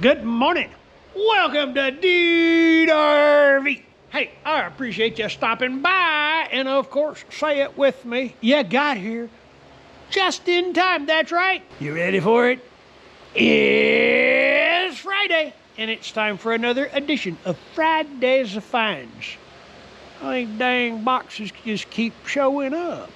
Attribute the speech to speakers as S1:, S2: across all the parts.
S1: Good morning. Welcome to Dude RV. Hey, I appreciate you stopping by, and of course, say it with me. You got here just in time. That's right. You ready for it? It's Friday, and it's time for another edition of Friday's Finds. These dang boxes just keep showing up.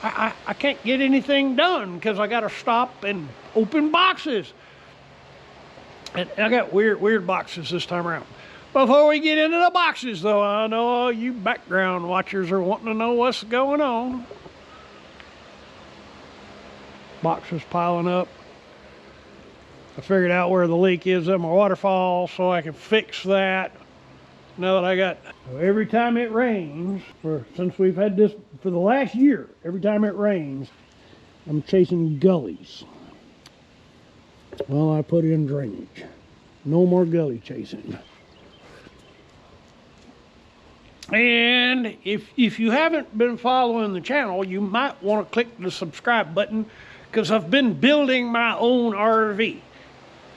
S1: I can't get anything done because I got to stop and open boxes. And I got weird boxes this time around. Before we get into the boxes, though, I know all you background watchers are wanting to know what's going on. Boxes piling up. I figured out where the leak is in my waterfall so I can fix that. Now that I got, every time it rains, since we've had this for the last year, every time it rains, I'm chasing gullies. Well, I put in drainage. No more gully chasing. And if you haven't been following the channel, you might want to click the subscribe button because I've been building my own RV.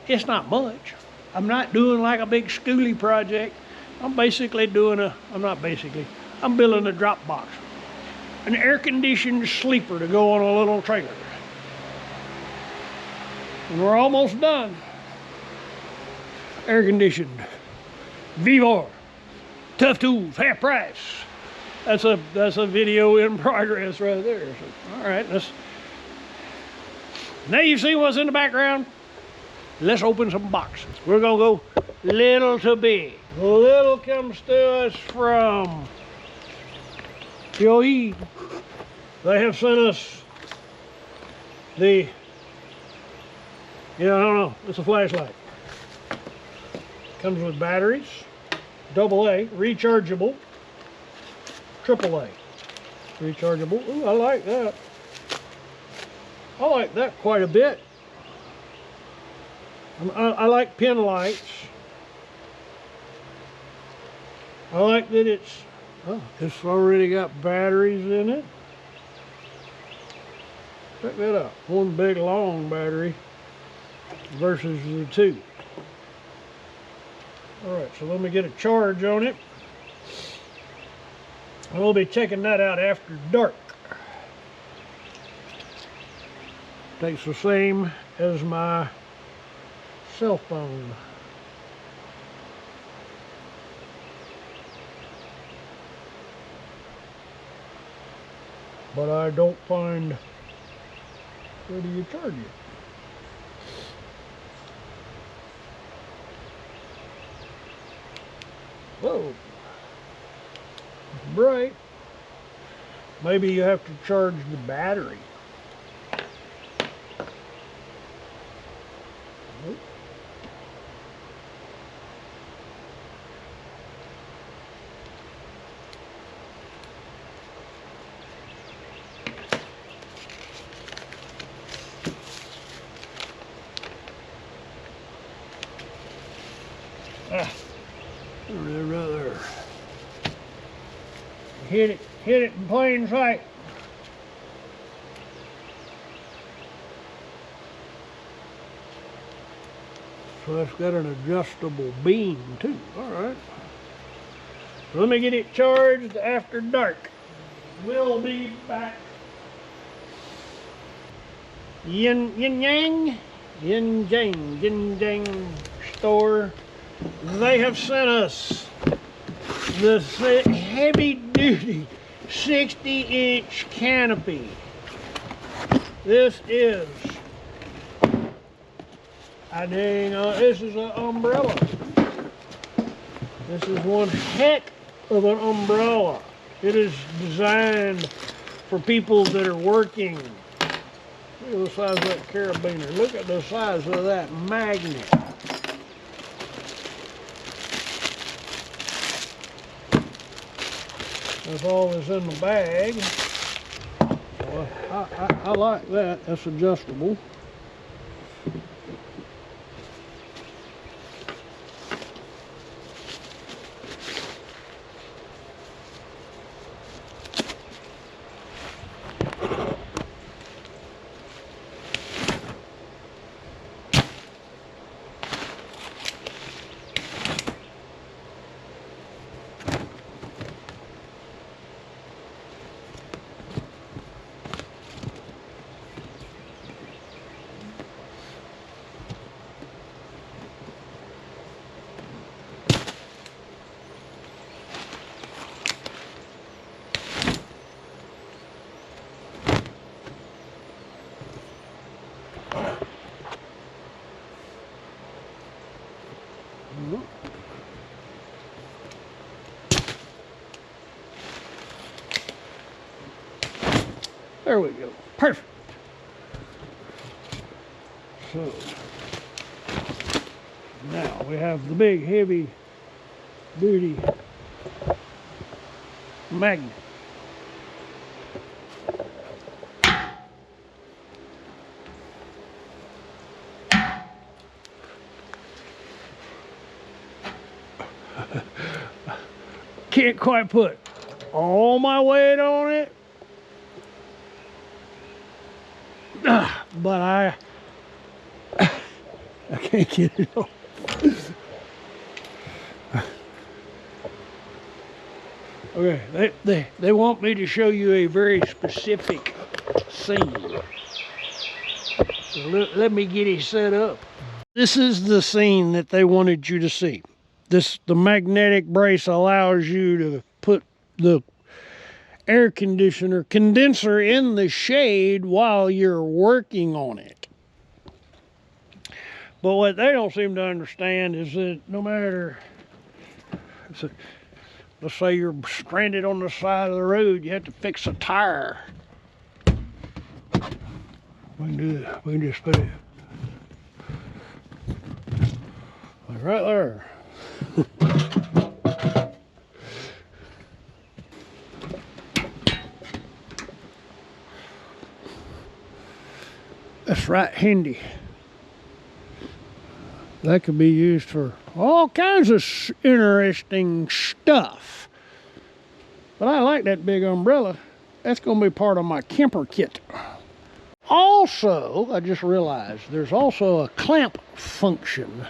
S1: It's not much. I'm not doing like a big schooly project. I'm basically doing I'm building a drop box. An air-conditioned sleeper to go on a little trailer. And we're almost done. Air conditioned. V4. Tough tools, half price. That's a video in progress right there. So, all right, now you see what's in the background. Let's open some boxes. We're gonna go little to big. Little comes to us from Joey. They have sent us the, I don't know, it's a flashlight. Comes with batteries, AA, rechargeable, AAA, rechargeable. Ooh, I like that. I like that quite a bit. I like pin lights. I like that it's already got batteries in it. Check that out. One big long battery versus the two. Alright, so let me get a charge on it. And we'll be checking that out after dark. Takes the same as my cell phone. But I don't find, where do you charge it? Whoa, it's bright. Maybe you have to charge the battery. Nope. Right there. Hit it in plain sight. So it's got an adjustable beam too. All right. So let me get it charged after dark. We'll be back. Yin Yang store. They have sent us this heavy-duty 60-inch canopy. This is this is an umbrella. This is one heck of an umbrella. It is designed for people that are working. Look at the size of that carabiner. Look at the size of that magnet. That's all that's in the bag. So I like that. That's adjustable. There we go. Perfect. So now we have the big heavy duty magnet. Can't quite put all my weight on it, but I can't get it off. Okay, they want me to show you a very specific scene. So let me get it set up. This is the scene that they wanted you to see. The magnetic brace allows you to put the air condenser in the shade while you're working on it. But what they don't seem to understand is that no matter, let's say you're stranded on the side of the road, you have to fix a tire. We can do that. We can just put it like right there. That's right handy. That could be used for all kinds of interesting stuff. But I like that big umbrella. That's going to be part of my camper kit. Also, I just realized there's also a clamp function.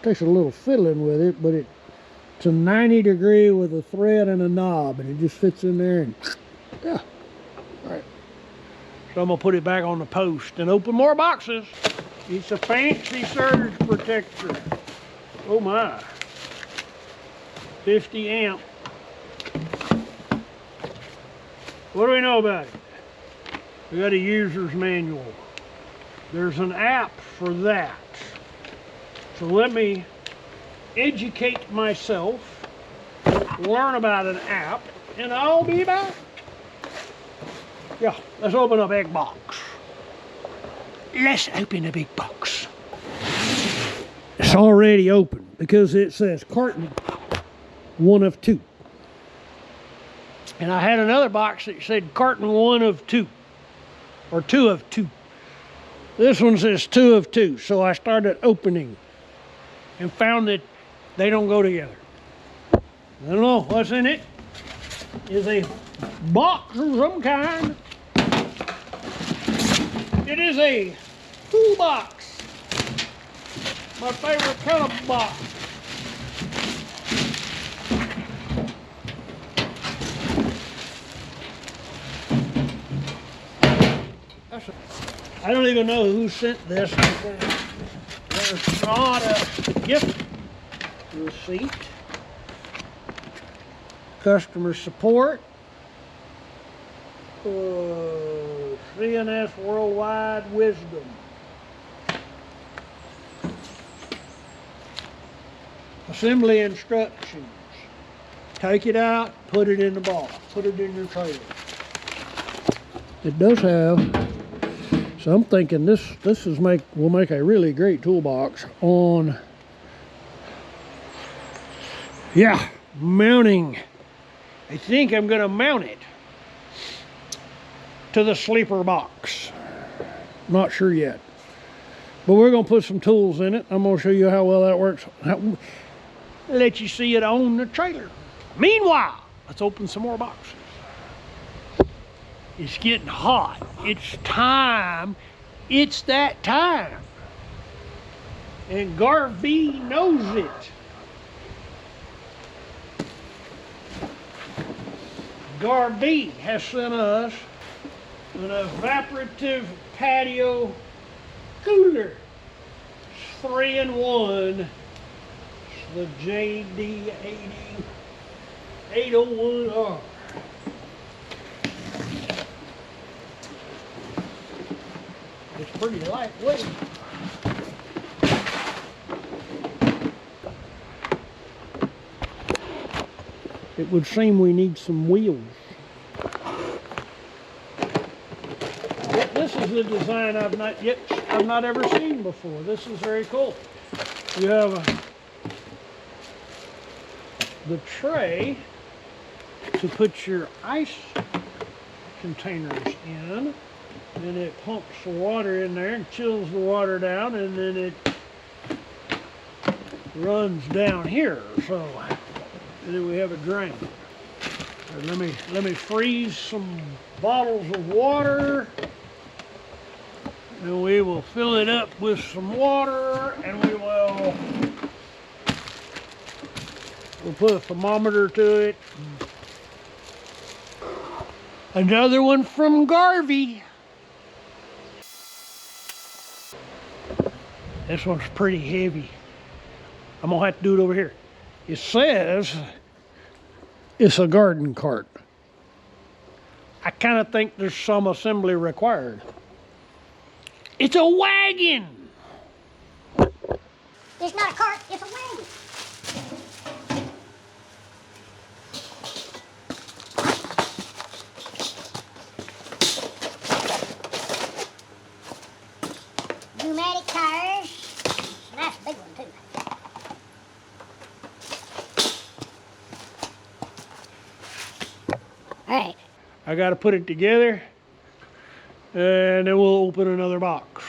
S1: Takes a little fiddling with it, but it's a 90-degree with a thread and a knob, and it just fits in there, and yeah. All right. So I'm gonna put it back on the post and open more boxes. It's a fancy surge protector. Oh my. 50 amp. What do we know about it? We got a user's manual. There's an app for that. So let me educate myself, learn about an app, and I'll be back. Yeah, let's open a big box. Let's open a big box. It's already open because it says carton 1 of 2. And I had another box that said carton 1 of 2. Or 2 of 2. This one says 2 of 2. So I started opening and found that they don't go together. I don't know what's in it. Is a box of some kind. It is a toolbox. My favorite kind of box. I don't even know who sent this. There's not a gift receipt. Customer support. CNS Worldwide Wisdom. Assembly instructions. Take it out, put it in the box, put it in your trailer. It does have, so I'm thinking this will make a really great toolbox on, yeah, mounting. I think I'm gonna mount it to the sleeper box. Not sure yet. But we're gonna put some tools in it. I'm gonna show you how well that works. Let you see it on the trailer. Meanwhile, let's open some more boxes. It's getting hot. It's time. It's that time. And Garvey knows it. Garvey has sent us an evaporative patio cooler. It's 3-in-1. It's the JD80 801R. It's pretty lightweight. it would seem we need some wheels. This is a design I've not ever seen before. This is very cool. You have the tray to put your ice containers in, and it pumps the water in there and chills the water down, and then it runs down here. So, and then we have a drain. Let me freeze some bottles of water, and we will fill it up with some water, and we'll put a thermometer to it. Another one from Garvey. This one's pretty heavy. I'm gonna have to do it over here. It says it's a garden cart. I kind of think there's some assembly required. It's a wagon.
S2: It's not a cart, it's a wagon. Pneumatic tires. Nice big one too. Alright.
S1: I got to put it together, and then we'll open another box.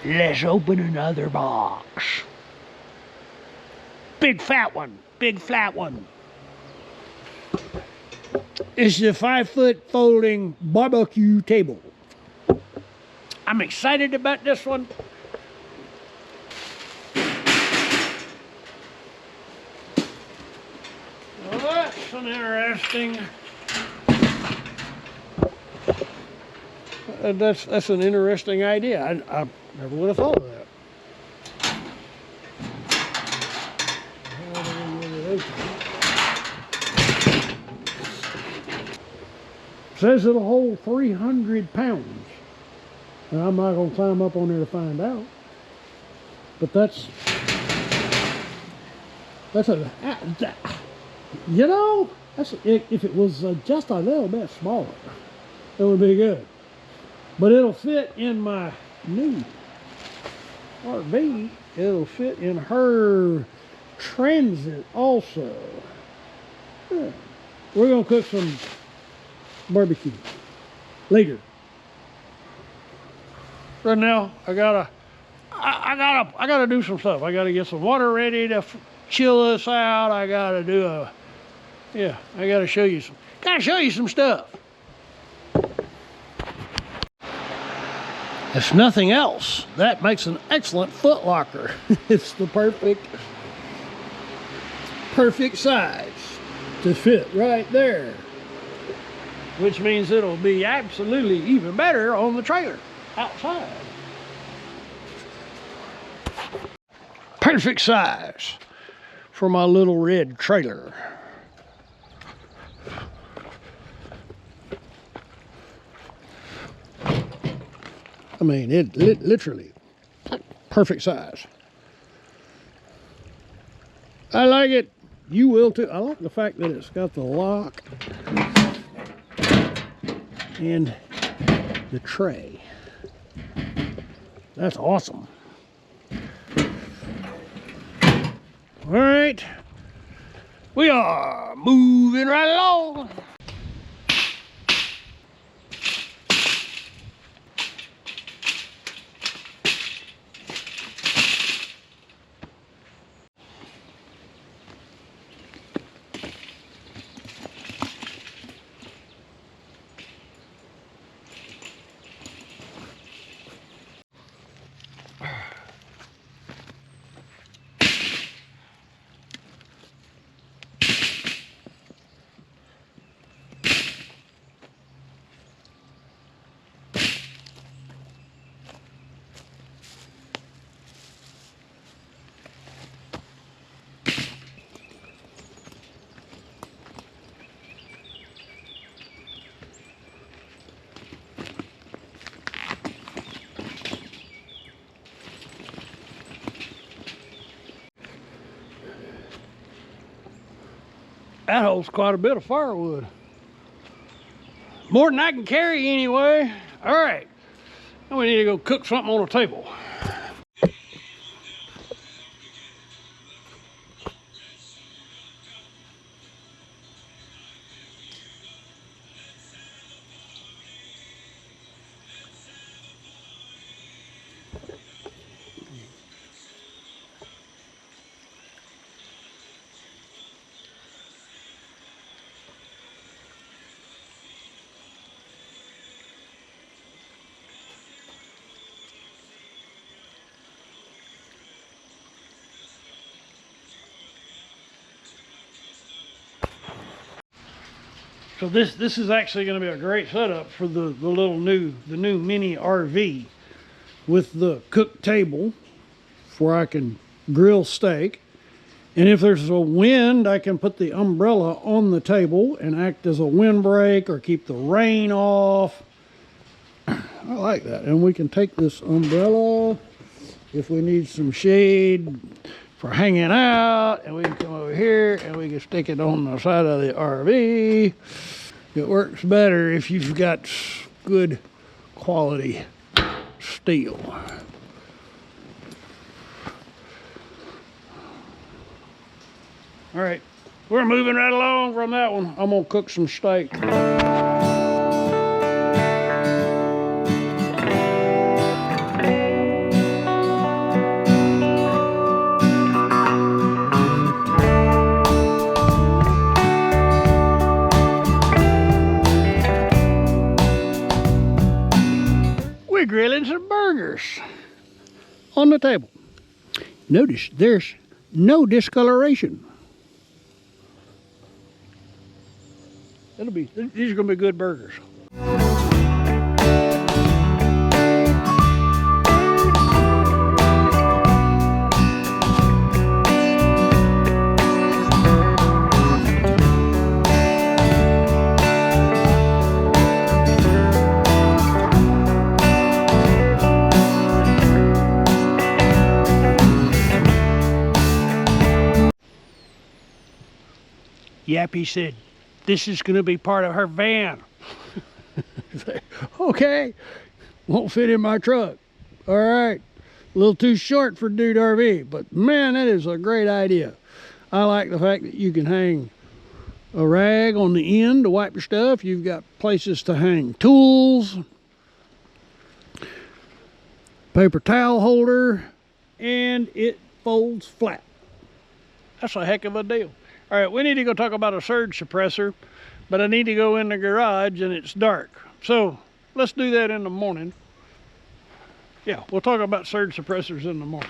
S1: Let's open another box. Big fat one, big flat one. It's the 5-foot folding barbecue table. I'm excited about this one. Well, that's an interesting. That's an interesting idea. I never would have thought of that. Says it'll hold 300 pounds. And I'm not going to climb up on there to find out. But that's a, you know, if it was just a little bit smaller, it would be good. But it'll fit in my new RV. It'll fit in her Transit also. Yeah. We're going to cook some barbecue later. Right now, I gotta do some stuff. I gotta get some water ready to chill us out. I gotta do I gotta show you some stuff. If nothing else, that makes an excellent foot locker. It's the perfect size to fit right there, which means it'll be absolutely even better on the trailer outside. Perfect size for my little red trailer. I mean, it literally perfect size. I like it. You will too. I like the fact that it's got the lock and the tray. That's awesome. All right, we are moving right along. That holds quite a bit of firewood. More than I can carry anyway. All right, now we need to go cook something on the table. So this is actually going to be a great setup for the new mini RV with the cook table where I can grill steak. And if there's a wind, I can put the umbrella on the table and act as a windbreak or keep the rain off. I like that. And we can take this umbrella if we need some shade for hanging out, and we can come over here and we can stick it on the side of the RV. It works better if you've got good quality steel. All right, we're moving right along from that one. I'm gonna cook some steak. We're grilling some burgers on the table. Notice there's no discoloration. These are gonna be good burgers. Yappy said, this is going to be part of her van. Okay, won't fit in my truck. All right, a little too short for Dude RV, but man, that is a great idea. I like the fact that you can hang a rag on the end to wipe your stuff. You've got places to hang tools, paper towel holder, and it folds flat. That's a heck of a deal. All right, we need to go talk about a surge suppressor, but I need to go in the garage and it's dark. So let's do that in the morning. Yeah, we'll talk about surge suppressors in the morning.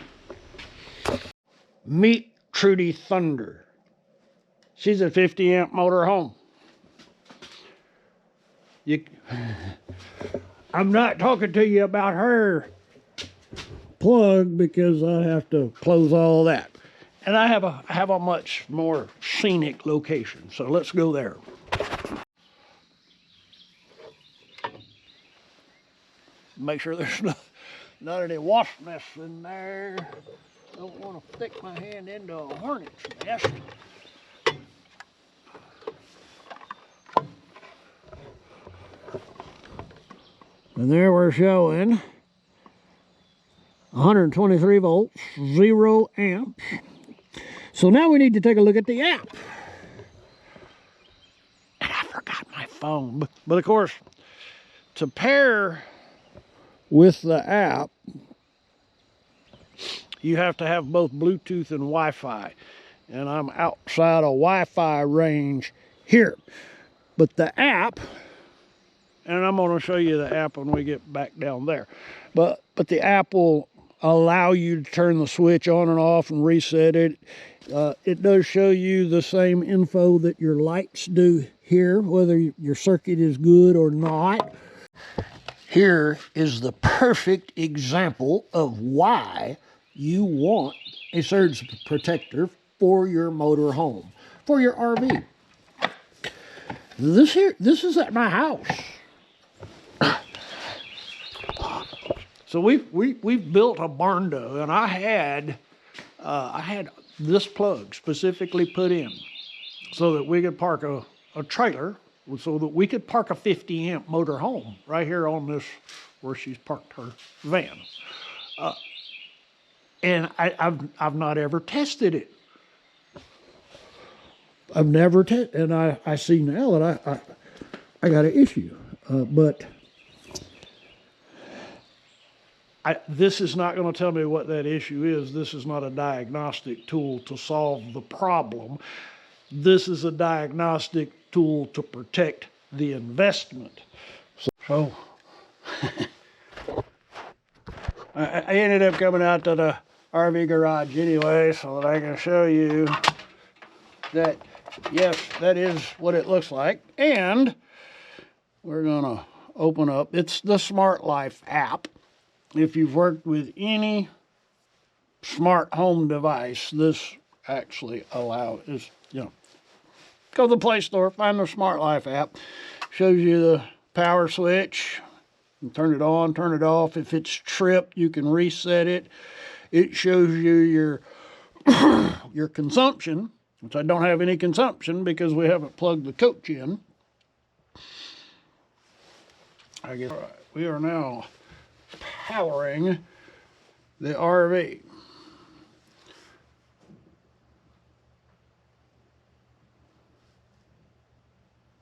S1: Meet Trudy Thunder. She's a 50 amp motor home. I'm not talking to you about her plug because I have to close all that. And I have a much more scenic location, so let's go there. Make sure there's not any wasp nests in there. Don't want to stick my hand into a hornet's nest. And there we're showing 123 volts, 0 amps. So now we need to take a look at the app. And I forgot my phone. But of course, to pair with the app, you have to have both Bluetooth and Wi-Fi. And I'm outside of Wi-Fi range here. But the app, and I'm going to show you the app when we get back down there. But the app will allow you to turn the switch on and off and reset it. It does show you the same info that your lights do here, whether your circuit is good or not. Here is the perfect example of why you want a surge protector for your motor home, for your RV. This is at my house. So we've built a barn door, and I had this plug specifically put in so that we could park a trailer, so that we could park a 50 amp motor home right here on this, where she's parked her van. And I've not ever tested it. I've never tested, and I see now that I got an issue. But this is not going to tell me what that issue is. This is not a diagnostic tool to solve the problem. This is a diagnostic tool to protect the investment. So I ended up coming out to the RV garage anyway, so that I can show you that, yes, that is what it looks like. And we're gonna open up, it's the Smart Life app. If you've worked with any smart home device, this actually allows, go to the Play Store, find the Smart Life app, shows you the power switch, and turn it on, turn it off. If it's tripped, you can reset it. It shows you your your consumption, which I don't have any consumption because we haven't plugged the coach in. I guess we are now powering the RV.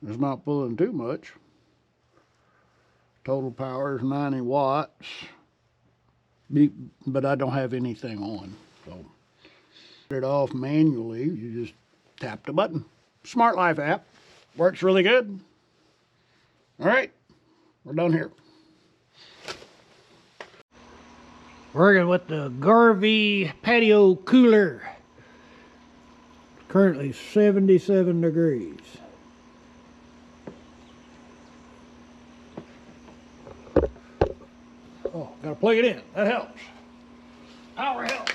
S1: It's not pulling too much. Total power is 90 watts, but I don't have anything on. So, turn it off manually. You just tap the button. Smart Life app works really good. All right, we're done here. Working with the Garvey patio cooler. Currently 77 degrees. Oh, gotta plug it in. That helps. Power helps.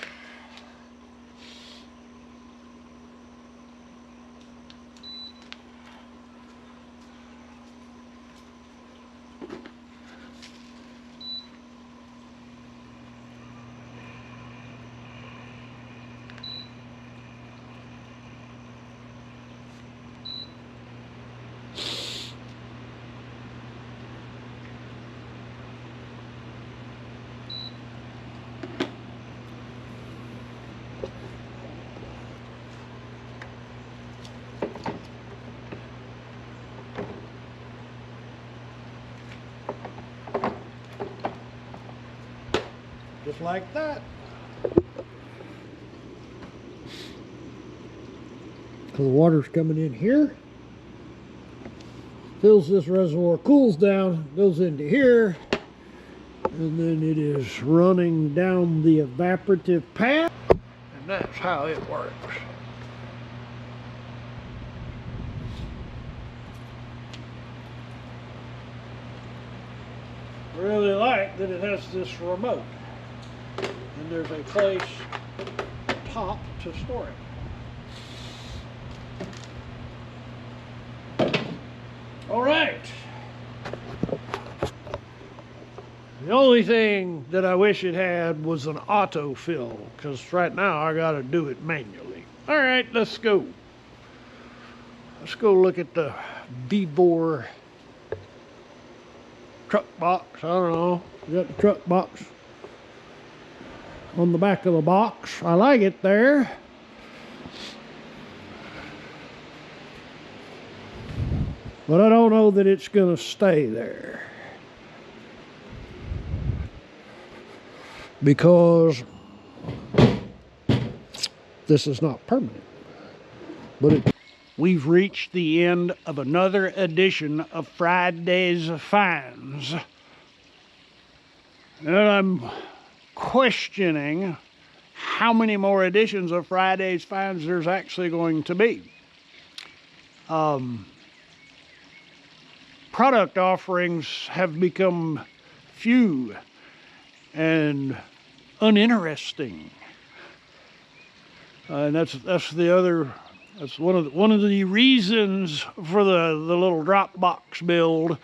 S1: Just like that. So the water's coming in here, fills this reservoir, cools down, goes into here, and then it is running down the evaporative path, and that's how it works. Really like that it has this remote. And there's a place top to store it. All right. The only thing that I wish it had was an autofill, because right now I got to do it manually. All right, let's go. Let's go look at the Vivor truck box. I don't know. We got the truck box on the back of the box. I like it there. But I don't know that it's going to stay there, because this is not permanent. But we've reached the end of another edition of Friday's Finds. And I'm questioning how many more editions of Friday's Finds there's actually going to be. Product offerings have become few and uninteresting, and that's one of the reasons for the little Dropbox build,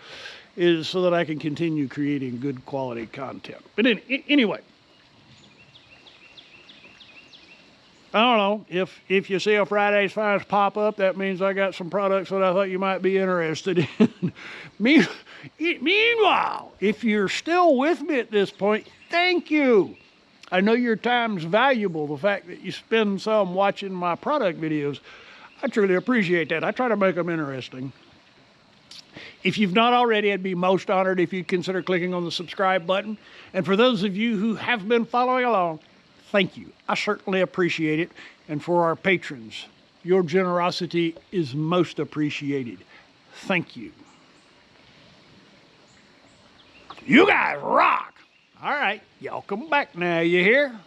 S1: is so that I can continue creating good quality content. But anyway, I don't know, if you see a Friday's Finds pop up, that means I got some products that I thought you might be interested in. Meanwhile, if you're still with me at this point, thank you. I know your time's valuable, the fact that you spend some watching my product videos. I truly appreciate that. I try to make them interesting. If you've not already, I'd be most honored if you'd consider clicking on the subscribe button. And for those of you who have been following along, thank you. I certainly appreciate it. And for our patrons, your generosity is most appreciated. Thank you. You guys rock. All right, y'all come back now, you hear?